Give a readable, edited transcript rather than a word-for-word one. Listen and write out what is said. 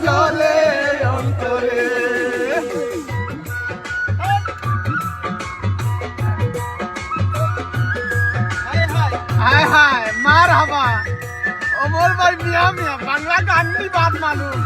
জলে অন্তরে। হায় হায় মার হাবা ওমর ভাই মিয়া মিয়া বাংলা গান নি বাদ মানুষ।